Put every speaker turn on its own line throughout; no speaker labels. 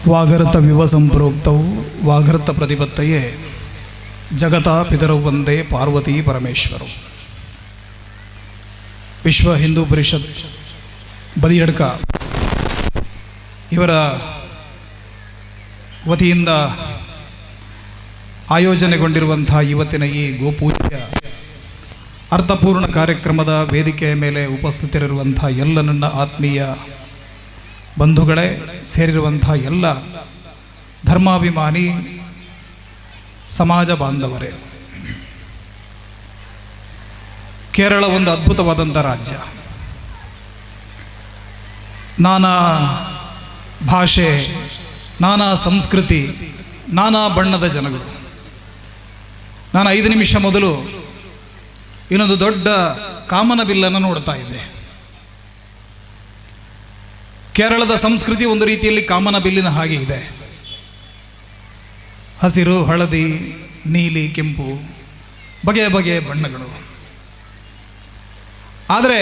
ವಾಗರ್ತ ವಿವ ಸಂಪ್ರೋಕ್ತವು ವಾಗರ್ತ ಪ್ರತಿಪತ್ತಯೇ ಜಗತಾ ಪಿತರೌ ವಂದೇ ಪಾರ್ವತಿ ಪರಮೇಶ್ವರು. ವಿಶ್ವ ಹಿಂದೂ ಪರಿಷತ್ ಬದಿಯಡ್ಕ ಇವರ ವತಿಯಿಂದ ಆಯೋಜನೆಗೊಂಡಿರುವಂಥ ಇವತ್ತಿನ ಈ ಗೋಪೂಜೆಯ ಅರ್ಥಪೂರ್ಣ ಕಾರ್ಯಕ್ರಮದ ವೇದಿಕೆಯ ಮೇಲೆ ಉಪಸ್ಥಿತರಿರುವಂಥ ಎಲ್ಲ ನನ್ನ ಆತ್ಮೀಯ ಬಂಧುಗಳೇ, ಸೇರಿರುವಂಥ ಎಲ್ಲ ಧರ್ಮಾಭಿಮಾನಿ ಸಮಾಜ ಬಾಂಧವರೇ, ಕೇರಳ ಒಂದು ಅದ್ಭುತವಾದಂಥ ರಾಜ್ಯ. ನಾನಾ ಭಾಷೆ, ನಾನಾ ಸಂಸ್ಕೃತಿ, ನಾನಾ ಬಣ್ಣದ ಜನಗಳು. ನಾನು 5 ನಿಮಿಷ ಮೊದಲು ಇನ್ನೊಂದು ದೊಡ್ಡ ಕಾಮನ ಬಿಲ್ಲನ್ನು ನೋಡ್ತಾ ಇದ್ದೆ. ಕೇರಳದ ಸಂಸ್ಕೃತಿ ಒಂದು ರೀತಿಯಲ್ಲಿ ಕಾಮನ ಬಿಲ್ಲಿನ ಹಾಗೆ ಇದೆ. ಹಸಿರು, ಹಳದಿ, ನೀಲಿ, ಕೆಂಪು, ಬಗೆಯ ಬಗೆಯ ಬಣ್ಣಗಳು. ಆದರೆ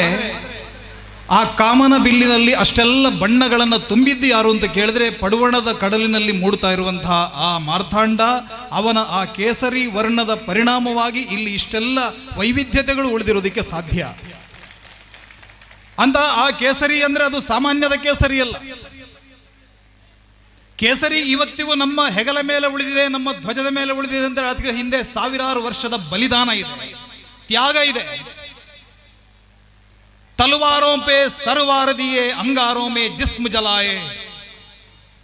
ಆ ಕಾಮನ ಬಿಲ್ಲಿನಲ್ಲಿ ಅಷ್ಟೆಲ್ಲ ಬಣ್ಣಗಳನ್ನು ತುಂಬಿದ್ದು ಯಾರು ಅಂತ ಕೇಳಿದ್ರೆ, ಪಡುವಣದ ಕಡಲಿನಲ್ಲಿ ಮೂಡ್ತಾ ಇರುವಂತಹ ಆ ಮಾರ್ಥಾಂಡ, ಅವನ ಆ ಕೇಸರಿ ವರ್ಣದ ಪರಿಣಾಮವಾಗಿ ಇಲ್ಲಿ ಇಷ್ಟೆಲ್ಲ ವೈವಿಧ್ಯತೆಗಳು ಉಳಿದಿರೋದಕ್ಕೆ ಸಾಧ್ಯ. ಅಂತ ಆ ಕೇಸರಿ ಅಂದ್ರೆ ಅದು ಸಾಮಾನ್ಯದ ಕೇಸರಿ ಅಲ್ಲ. ಕೇಸರಿ ಇವತ್ತಿಗೂ ನಮ್ಮ ಹೆಗಲ ಮೇಲೆ ಉಳಿದಿದೆ, ನಮ್ಮ ಧ್ವಜದ ಮೇಲೆ ಉಳಿದಿದೆ ಅಂತ ಅದಕ್ಕೆ ಹಿಂದೆ ಸಾವಿರಾರು ವರ್ಷದ ಬಲಿದಾನ ಇದೆ, ತ್ಯಾಗ ಇದೆ. तलवारों पे सरवार दिए, अंगारों में जिस्म जलाए,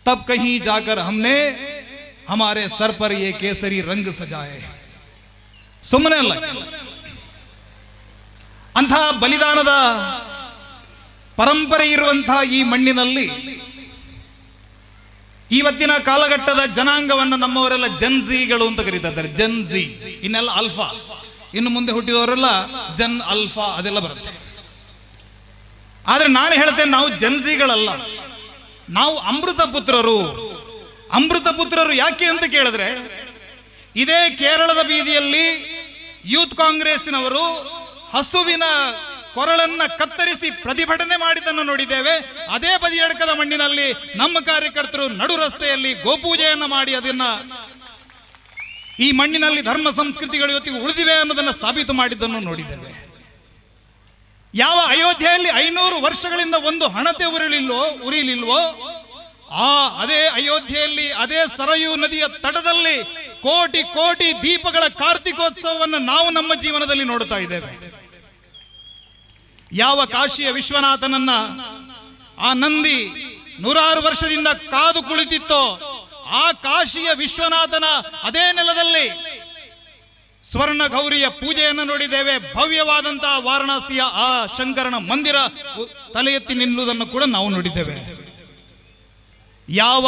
तब कहीं जाकर हमने हमारे सर पर ये केसरी रंग सजाए. ಸುಮ್ಮನೆ ಅಲ್ಲ, ಅಂಥ ಬಲಿದಾನದ ಪರಂಪರೆ ಇರುವಂತಹ ಈ ಮಣ್ಣಿನಲ್ಲಿ ಇವತ್ತಿನ ಕಾಲಘಟ್ಟದ ಜನಾಂಗವನ್ನು ನಮ್ಮವರೆಲ್ಲ ಜನ್ಝಿಗಳು ಅಂತ ಕರೀತಾರೆ. ಜನ್ಝಿ, ಇನ್ನೆಲ್ಲ ಅಲ್ಫಾ, ಇನ್ನು ಮುಂದೆ ಹುಟ್ಟಿದವರೆಲ್ಲ ಜನ್ ಅಲ್ಫಾ ಅದೆಲ್ಲ ಬರುತ್ತೆ. ಆದ್ರೆ ನಾನು ಹೇಳ್ತೇನೆ, ನಾವು ಜನ್ಝಿಗಳಲ್ಲ, ನಾವು ಅಮೃತ ಪುತ್ರರು. ಅಮೃತ ಪುತ್ರರು ಯಾಕೆ ಅಂತ ಕೇಳಿದ್ರೆ, ಇದೇ ಕೇರಳದ ಬೀದಿಯಲ್ಲಿ ಯೂತ್ ಕಾಂಗ್ರೆಸ್ಸಿನವರು ಹಸುವಿನ ಕೊರಳನ್ನ ಕತ್ತರಿಸಿ ಪ್ರತಿಭಟನೆ ಮಾಡಿದ್ದನ್ನು ನೋಡಿದ್ದೇವೆ. ಅದೇ ಬದಿಯಡ್ಕದ ಮಣ್ಣಿನಲ್ಲಿ ನಮ್ಮ ಕಾರ್ಯಕರ್ತರು ನಡು ರಸ್ತೆಯಲ್ಲಿ ಗೋಪೂಜೆಯನ್ನು ಮಾಡಿ ಅದನ್ನ ಈ ಮಣ್ಣಿನಲ್ಲಿ ಧರ್ಮ ಸಂಸ್ಕೃತಿಗಳು ಇವತ್ತಿಗೆ ಉಳಿದಿವೆ ಅನ್ನೋದನ್ನು ಸಾಬೀತು ಮಾಡಿದ್ದನ್ನು ನೋಡಿದ್ದೇವೆ. ಯಾವ ಅಯೋಧ್ಯೆಯಲ್ಲಿ 500 ವರ್ಷಗಳಿಂದ ಒಂದು ಹಣತೆ ಉರಿಲಿಲ್ವೋ, ಅದೇ ಅಯೋಧ್ಯೆಯಲ್ಲಿ, ಅದೇ ಸರಯೂ ನದಿಯ ತಟದಲ್ಲಿ ಕೋಟಿ ಕೋಟಿ ದೀಪಗಳ ಕಾರ್ತಿಕೋತ್ಸವವನ್ನು ನಾವು ನಮ್ಮ ಜೀವನದಲ್ಲಿ ನೋಡುತ್ತಾ ಇದ್ದೇವೆ. ಯಾವ ಕಾಶಿಯ ವಿಶ್ವನಾಥನನ್ನ ಆ ನಂದಿ 100 ವರ್ಷದಿಂದ ಕಾದು ಕುಳಿತಿತ್ತೋ, ಆ ಕಾಶಿಯ ವಿಶ್ವನಾಥನ ಅದೇ ನೆಲದಲ್ಲಿ ಸ್ವರ್ಣ ಗೌರಿಯ ಪೂಜೆಯನ್ನು ನೋಡಿದ್ದೇವೆ. ಭವ್ಯವಾದಂತಹ ವಾರಣಾಸಿಯ ಆ ಶಂಕರನ ಮಂದಿರ ತಲೆ ಎತ್ತಿ ನಿಲ್ಲುವುದನ್ನು ಕೂಡ ನಾವು ನೋಡಿದ್ದೇವೆ. ಯಾವ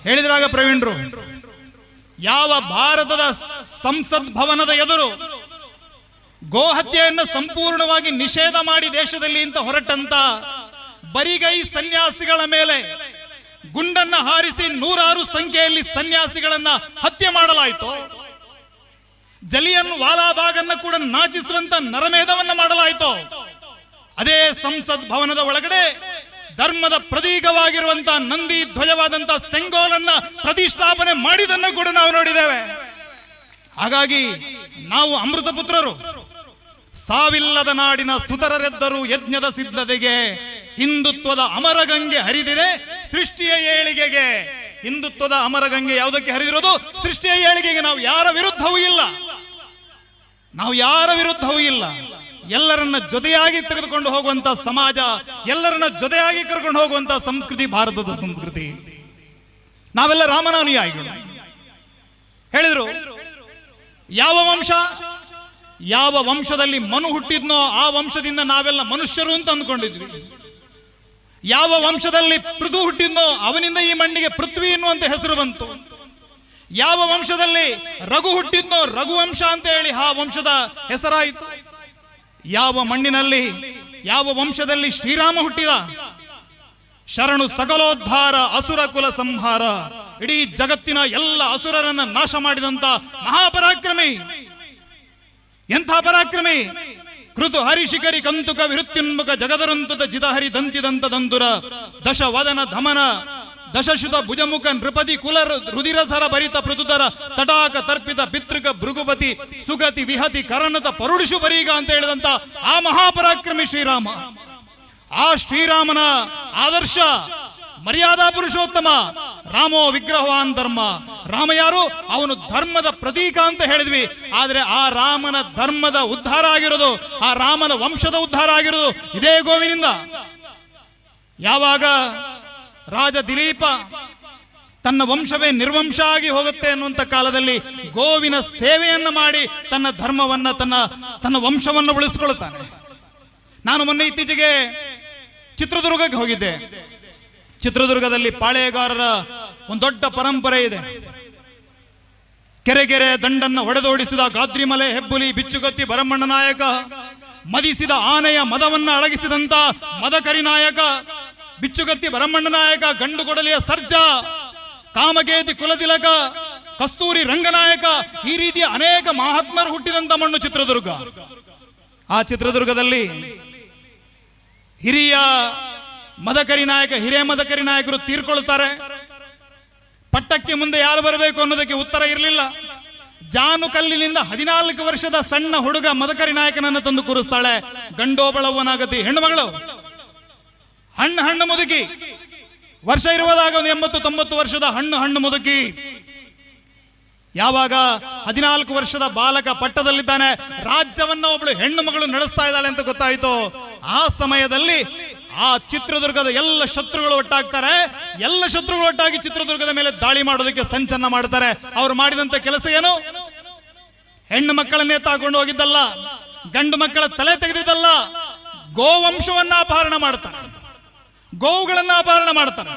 ಹೇಳಿದ್ರಾಗ ಪ್ರವೀಣರು, ಯಾವ ಭಾರತದ ಸಂಸತ್ ಭವನದ ಎದುರು ಗೋಹತ್ಯೆಯನ್ನು ಸಂಪೂರ್ಣವಾಗಿ ನಿಷೇಧ ಮಾಡಿ ದೇಶದಲ್ಲಿ ಅಂತ ಹೊರಟಂತ ಬರಿಗೈ ಸನ್ಯಾಸಿಗಳ ಮೇಲೆ ಗುಂಡನ್ನ ಹಾರಿಸಿ 100 ಸಂಖ್ಯೆಯಲ್ಲಿ ಸನ್ಯಾಸಿಗಳನ್ನ ಹತ್ಯೆ ಮಾಡಲಾಯಿತು. ಜಲಿಯನ್ ವಾಲಾಬಾಗ್ ಅನ್ನು ಕೂಡ ನಾಚಿಸುವಂತ ನರಮೇಧವನ್ನ ಮಾಡಲಾಯಿತು. ಅದೇ ಸಂಸತ್ ಭವನದ ಒಳಗಡೆ ಧರ್ಮದ ಪ್ರತೀಕವಾಗಿರುವಂತಹ ನಂದಿ ಧ್ವಜವಾದಂತ ಸೆಂಗೋಲನ್ನ ಪ್ರತಿಷ್ಠಾಪನೆ ಮಾಡಿದನ್ನು ಕೂಡ ನಾವು ನೋಡಿದ್ದೇವೆ. ಹಾಗಾಗಿ ನಾವು ಅಮೃತ ಪುತ್ರರು. ಸಾವಿಲ್ಲದ ನಾಡಿನ ಸುತರರೆದ್ದರು ಯಜ್ಞದ ಸಿದ್ಧತೆಗೆ, ಹಿಂದುತ್ವದ ಅಮರಗಂಗೆ ಹರಿದಿದೆ ಸೃಷ್ಟಿಯ ಏಳಿಗೆಗೆ. ಹಿಂದುತ್ವದ ಅಮರಗಂಗೆ ಯಾವುದಕ್ಕೆ ಹರಿದಿರೋದು? ಸೃಷ್ಟಿಯ ಏಳಿಗೆಗೆ. ನಾವು ಯಾರ ವಿರುದ್ಧವೂ ಇಲ್ಲ, ನಾವು ಯಾರ ವಿರುದ್ಧವೂ ಇಲ್ಲ. ಎಲ್ಲರನ್ನ ಜೊತೆಯಾಗಿ ತೆಗೆದುಕೊಂಡು ಹೋಗುವಂತ ಸಮಾಜ, ಎಲ್ಲರನ್ನ ಜೊತೆಯಾಗಿ ಕರ್ಕೊಂಡು ಹೋಗುವಂತ ಸಂಸ್ಕೃತಿ ಭಾರತದ ಸಂಸ್ಕೃತಿ. ನಾವೆಲ್ಲ ರಾಮನ ಅನುಯಾಯಿಗಳು. ಹೇಳಿದ್ರು, ಯಾವ ವಂಶದಲ್ಲಿ ಮನು ಹುಟ್ಟಿದ್ನೋ ಆ ವಂಶದಿಂದ ನಾವೆಲ್ಲ ಮನುಷ್ಯರು ಅಂತ ಅಂದ್ಕೊಂಡಿದ್ವಿ. ಯಾವ ವಂಶದಲ್ಲಿ ಪೃಥು ಹುಟ್ಟಿದ್ನೋ ಅವನಿಂದ ಈ ಮಣ್ಣಿಗೆ ಪೃಥ್ವಿ ಎನ್ನುವಂತ ಹೆಸರು ಬಂತು. ಯಾವ ವಂಶದಲ್ಲಿ ರಘು ಹುಟ್ಟಿದ್ನೋ ರಘುವಂಶ ಅಂತ ಹೇಳಿ ಆ ವಂಶದ ಹೆಸರಾಯಿತು. ಯಾವ ಮಣ್ಣಿನಲ್ಲಿ, ಯಾವ ವಂಶದಲ್ಲಿ ಶ್ರೀರಾಮ ಹುಟ್ಟಿದ, ಶರಣು ಸಕಲೋದ್ಧಾರ ಅಸುರ ಕುಲ ಸಂಹಾರ, ಇಡೀ ಜಗತ್ತಿನ ಎಲ್ಲ ಅಸುರರನ್ನ ನಾಶ ಮಾಡಿದಂತ ಮಹಾಪರಾಕ್ರಮಿ. ಎಂಥ ಪರಾಕ್ರಮಿ! ಕೃತು ಹರಿಶಿಖರಿ ಕಂತುಕ ವಿರುತ್ಯುನ್ಮುಖ ಜಗದರಂತದ ಜಿದಹರಿ ದಂತಿದಂತ ದಂದುರ ದಶ ವದನ ಧಮನ ದಶಶುತ ಭುಜಮುಖ ನೃಪತಿ ಕುಲ ರುಧಿರಸರ ಭರಿತ ಪೃಥುತರ ತಟಾಕ ತರ್ಪಿತ ಪಿತೃಕ ಭೃಗುಪತಿ ಸುಗತಿ ವಿಹತಿ ಕರಣದ ಪರುಡಿಶು ಬರೀಗ ಅಂತ ಹೇಳಿದಂತ ಆ ಮಹಾಪರಾಕ್ರಮಿ ಶ್ರೀರಾಮ. ಆ ಶ್ರೀರಾಮನ ಆದರ್ಶ ಮರ್ಯಾದಾ ಪುರುಷೋತ್ತಮ. ರಾಮೋ ವಿಗ್ರಹವಾನ್ ಧರ್ಮ. ರಾಮ ಯಾರು? ಅವನು ಧರ್ಮದ ಪ್ರತೀಕ ಅಂತ ಹೇಳಿದ್ವಿ. ಆದ್ರೆ ಆ ರಾಮನ ಧರ್ಮದ ಉದ್ಧಾರ ಆಗಿರೋದು, ಆ ರಾಮನ ವಂಶದ ಉದ್ಧಾರ ಆಗಿರೋದು ಇದೇ ಗೋವಿನಿಂದ. ಯಾವಾಗ ರಾಜ ದಿಲೀಪ ತನ್ನ ವಂಶವೇ ನಿರ್ವಂಶ ಆಗಿ ಹೋಗುತ್ತೆ ಅನ್ನುವಂಥ ಕಾಲದಲ್ಲಿ ಗೋವಿನ ಸೇವೆಯನ್ನ ಮಾಡಿ ತನ್ನ ಧರ್ಮವನ್ನ ತನ್ನ ವಂಶವನ್ನು ಉಳಿಸ್ಕೊಳ್ತಾನೆ. ನಾನು ಮೊನ್ನೆ ಇತ್ತೀಚೆಗೆ ಚಿತ್ರದುರ್ಗಕ್ಕೆ ಹೋಗಿದ್ದೆ. ಚಿತ್ರದುರ್ಗದಲ್ಲಿ ಪಾಳೆಯಗಾರರ ಒಂದು ದೊಡ್ಡ ಪರಂಪರೆ ಇದೆ. ಕೆರೆ ದಂಡನ್ನ ಹೊಡೆದೋಡಿಸಿದ ಗಾದ್ರಿಮಲೆ ಹೆಬ್ಬುಲಿ ಬಿಚ್ಚುಗತ್ತಿ ಭರಮಣ್ಣ ನಾಯಕ, ಮದಿಸಿದ ಆನೆಯ ಮದವನ್ನ ಅಡಗಿಸಿದಂತ ಮದಕರಿ ನಾಯಕ, ಬಿಚ್ಚುಗತ್ತಿ ಭರಮಣ್ಣ ನಾಯಕ, ಗಂಡುಗೊಡಲಿಯ ಸರ್ಜಾ, ಕಾಮಗೇತಿ ಕುಲತಿಲಕ, ಕಸ್ತೂರಿ ರಂಗನಾಯಕ, ಈ ರೀತಿಯ ಅನೇಕ ಮಹಾತ್ಮರು ಹುಟ್ಟಿದಂತ ಮಣ್ಣು ಚಿತ್ರದುರ್ಗ. ಆ ಚಿತ್ರದುರ್ಗದಲ್ಲಿ ಹಿರಿಯ ಮದಕರಿ ನಾಯಕ, ಹಿರಿಯ ಮದಕರಿ ನಾಯಕರು ತೀರ್ಕೊಳ್ತಾರೆ. ಪಟ್ಟಕ್ಕೆ ಮುಂದೆ ಯಾರು ಬರಬೇಕು ಅನ್ನೋದಕ್ಕೆ ಉತ್ತರ ಇರಲಿಲ್ಲ. ಜಾನು ಕಲ್ಲಿನಿಂದ 14 ವರ್ಷದ ಸಣ್ಣ ಹುಡುಗ ಮದಕರಿ ನಾಯಕನನ್ನು ತಂದು ಕೂರಿಸ್ತಾಳೆ. ಗಂಡೋಬಳವ್ವನಾಗತಿ ಹೆಣ್ಣುಮಗಳು, ಹಣ್ಣು ಮುದುಕಿ, ವರ್ಷ ಇರುವುದಾಗ ಒಂದು 80-90 ವರ್ಷದ ಹಣ್ಣು ಮುದುಕಿ. ಯಾವಾಗ 14 ವರ್ಷದ ಬಾಲಕ ಪಟ್ಟದಲ್ಲಿದ್ದಾನೆ, ರಾಜ್ಯವನ್ನ ಒಬ್ಬಳು ಹೆಣ್ಣು ಮಗಳು ನಡೆಸ್ತಾ ಇದ್ದಾಳೆ ಅಂತ ಗೊತ್ತಾಯಿತು. ಆ ಸಮಯದಲ್ಲಿ ಆ ಚಿತ್ರದುರ್ಗದ ಎಲ್ಲ ಶತ್ರುಗಳು ಒಟ್ಟಾಗ್ತಾರೆ. ಎಲ್ಲ ಶತ್ರುಗಳು ಒಟ್ಟಾಗಿ ಚಿತ್ರದುರ್ಗದ ಮೇಲೆ ದಾಳಿ ಮಾಡೋದಕ್ಕೆ ಸಂಚನ್ನ ಮಾಡ್ತಾರೆ. ಅವರು ಮಾಡಿದಂತ ಕೆಲಸ ಏನು? ಹೆಣ್ಣು ಮಕ್ಕಳನ್ನೇ ತಾಕೊಂಡು ಹೋಗಿದ್ದಲ್ಲ, ಗಂಡು ಮಕ್ಕಳ ತಲೆ ತೆಗೆದಿದ್ದಲ್ಲ, ಗೋವಂಶವನ್ನ ಅಪಹರಣ ಮಾಡ್ತಾರೆ, ಗೋವುಗಳನ್ನ ಅಪಹರಣ ಮಾಡ್ತಾರೆ.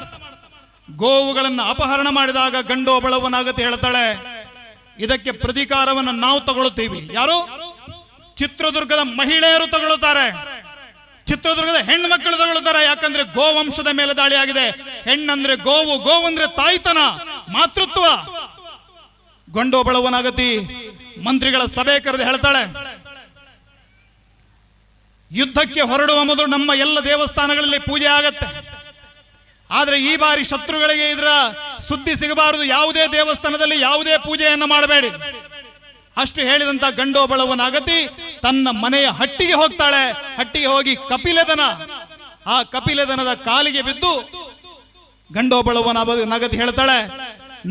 ಗೋವುಗಳನ್ನ ಅಪಹರಣ ಮಾಡಿದಾಗ ಗಂಡೋಬಳವನಾಗತ್ತೆ ಹೇಳ್ತಾಳೆ, ಇದಕ್ಕೆ ಪ್ರತೀಕಾರವನ್ನು ನಾವು ತಗೊಳ್ಳುತ್ತೀವಿ. ಯಾರು? ಚಿತ್ರದುರ್ಗದ ಮಹಿಳೆಯರು ತಗೊಳ್ಳುತ್ತಾರೆ, ಚಿತ್ರದುರ್ಗದ ಹೆಣ್ಣು ಮಕ್ಕಳು ತಗೊಳ್ಳುತ್ತಾರೆ. ಯಾಕಂದ್ರೆ ಗೋವಂಶದ ಮೇಲೆ ದಾಳಿ ಆಗಿದೆ. ಹೆಣ್ಣಂದ್ರೆ ಗೋವು, ಗೋವಂದ್ರೆ ತಾಯ್ತನ, ಮಾತೃತ್ವ. ಗಂಡೋಬಳವನಾಗತಿ ಮಂತ್ರಿಗಳ ಸಭೆ ಕರೆದು ಹೇಳ್ತಾಳೆ, ಯುದ್ಧಕ್ಕೆ ಹೊರಡುವ ಮೊದಲು ನಮ್ಮ ಎಲ್ಲ ದೇವಸ್ಥಾನಗಳಲ್ಲಿ ಪೂಜೆ ಆಗತ್ತೆ. ಆದ್ರೆ ಈ ಬಾರಿ ಶತ್ರುಗಳಿಗೆ ಇದರ ಸುದ್ದಿ ಸಿಗಬಾರದು. ಯಾವುದೇ ದೇವಸ್ಥಾನದಲ್ಲಿ ಯಾವುದೇ ಪೂಜೆಯನ್ನು ಮಾಡಬೇಡಿ. ಅಷ್ಟು ಹೇಳಿದಂತ ಗಂಡೋಬಳವನಾಗತಿ ತನ್ನ ಮನೆಯ ಹಟ್ಟಿಗೆ ಹೋಗ್ತಾಳೆ. ಹಟ್ಟಿಗೆ ಹೋಗಿ ಕಪಿಲೆದನ, ಆ ಕಪಿಲೆದನದ ಕಾಲಿಗೆ ಬಿದ್ದು ಗಂಡೋಬಳವನಾಗತಿ ಹೇಳ್ತಾಳೆ,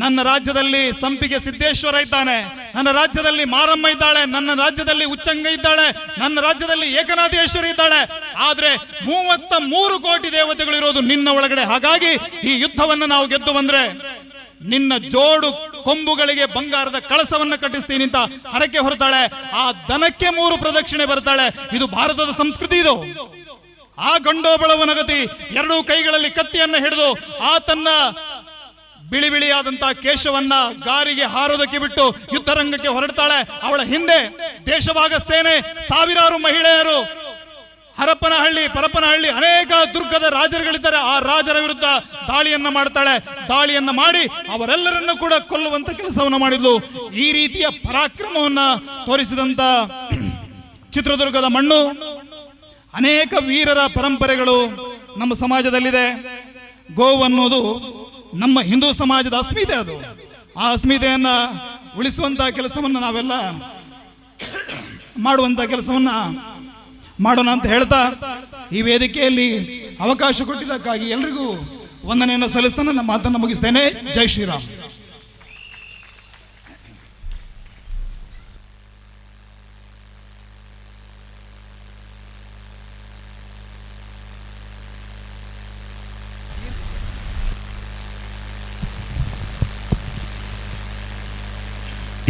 ನನ್ನ ರಾಜ್ಯದಲ್ಲಿ ಸಂಪಿಗೆ ಸಿದ್ದೇಶ್ವರ ಇದ್ದಾನೆ, ನನ್ನ ರಾಜ್ಯದಲ್ಲಿ ಮಾರಮ್ಮ ಇದ್ದಾಳೆ, ನನ್ನ ರಾಜ್ಯದಲ್ಲಿ ಉಚ್ಚಂಗ ಇದ್ದಾಳೆ, ನನ್ನ ರಾಜ್ಯದಲ್ಲಿ ಏಕನಾಥೇಶ್ವರಿ ಇದ್ದಾಳೆ. ಆದ್ರೆ 33 ಕೋಟಿ ದೇವತೆಗಳು ಇರೋದು ನಿನ್ನ ಒಳಗಡೆ. ಹಾಗಾಗಿ ಈ ಯುದ್ಧವನ್ನು ನಾವು ಗೆದ್ದು ಬಂದ್ರೆ ನಿನ್ನ ಜೋಡು ಕೊಂಬುಗಳಿಗೆ ಬಂಗಾರದ ಕಳಸವನ್ನ ಕಟ್ಟಿಸ್ತೀನಿ ಅಂತ ಹರಕೆ ಹೊರತಾಳೆ. ಆ ದನಕ್ಕೆ 3 ಪ್ರದಕ್ಷಿಣೆ ಬರ್ತಾಳೆ. ಇದು ಭಾರತದ ಸಂಸ್ಕೃತಿ. ಇದು ಆ ಗಂಡೋಬಳವನಗತಿ 2 ಕೈಗಳಲ್ಲಿ ಕತ್ತಿಯನ್ನು ಹಿಡಿದು ಆತನ್ನ ಬಿಳಿಯಾದಂತಹ ಕೇಶವನ್ನ ಗಾರಿಗೆ ಹಾರೋದಕ್ಕೆ ಬಿಟ್ಟು ಯುದ್ಧರಂಗಕ್ಕೆ ಹೊರಡ್ತಾಳೆ. ಅವಳ ಹಿಂದೆ ದೇಶಭಾಗ ಸೇನೆ, ಸಾವಿರಾರು ಮಹಿಳೆಯರು, ಹರಪನಹಳ್ಳಿ, ಪರಪನಹಳ್ಳಿ ಅನೇಕ ದುರ್ಗದ ರಾಜರುಗಳಿದ್ದಾರೆ. ಆ ರಾಜರ ವಿರುದ್ಧ ದಾಳಿಯನ್ನ ಮಾಡ್ತಾಳೆ. ದಾಳಿಯನ್ನ ಮಾಡಿ ಅವರೆಲ್ಲರನ್ನು ಕೂಡ ಕೊಲ್ಲುವಂತ ಕೆಲಸವನ್ನ ಮಾಡಿದ್ಲು. ಈ ರೀತಿಯ ಪರಾಕ್ರಮವನ್ನ ತೋರಿಸಿದಂತ ಚಿತ್ರದುರ್ಗದ ಮಣ್ಣು, ಅನೇಕ ವೀರರ ಪರಂಪರೆಗಳು ನಮ್ಮ ಸಮಾಜದಲ್ಲಿದೆ. ಗೋವನ್ನುವುದು ನಮ್ಮ ಹಿಂದೂ ಸಮಾಜದ ಅಸ್ಮಿತೆ. ಅದು ಆ ಅಸ್ಮಿತೆಯನ್ನ ಉಳಿಸುವಂತ ಕೆಲಸವನ್ನ ನಾವೆಲ್ಲ ಮಾಡುವಂತ ಕೆಲಸವನ್ನ ಮಾಡೋಣ ಅಂತ ಹೇಳ್ತಾ ಈ ವೇದಿಕೆಯಲ್ಲಿ ಅವಕಾಶ ಕೊಟ್ಟಿದ್ದಕ್ಕಾಗಿ ಎಲ್ರಿಗೂ ವಂದನೆಯನ್ನು ಸಲ್ಲಿಸ್ತಾ ನನ್ನ ಮಾತನ್ನು ಮುಗಿಸ್ತೇನೆ. ಜೈ ಶ್ರೀರಾಮ್.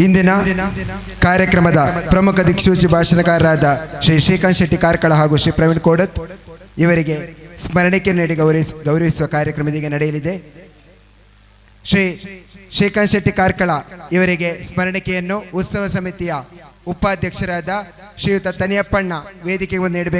ಇಂದಿನ ಕಾರ್ಯಕ್ರಮದ ಪ್ರಮುಖ ದಿಕ್ಸೂಚಿ ಭಾಷಣಕಾರರಾದ ಶ್ರೀ ಶ್ರೀಕಾಂತ್ ಶೆಟ್ಟಿ ಕಾರ್ಕಳ ಹಾಗೂ ಶ್ರೀ ಪ್ರವೀಣ್ ಕೋಡತ್ ಇವರಿಗೆ ಸ್ಮರಣಿಕೆ ನೀಡಿ ಗೌರವಿಸುವ ಕಾರ್ಯಕ್ರಮ ಇದೀಗ ನಡೆಯಲಿದೆ. ಶ್ರೀ ಶ್ರೀಕಾಂತ್ ಶೆಟ್ಟಿ ಕಾರ್ಕಳ ಇವರಿಗೆ ಸ್ಮರಣಿಕೆಯನ್ನು ಉತ್ಸವ ಸಮಿತಿಯ ಉಪಾಧ್ಯಕ್ಷರಾದ ಶ್ರೀಯುತ ತನಿಯಪ್ಪಣ್ಣ ವೇದಿಕೆಗೆ ನೀಡಬೇಕು.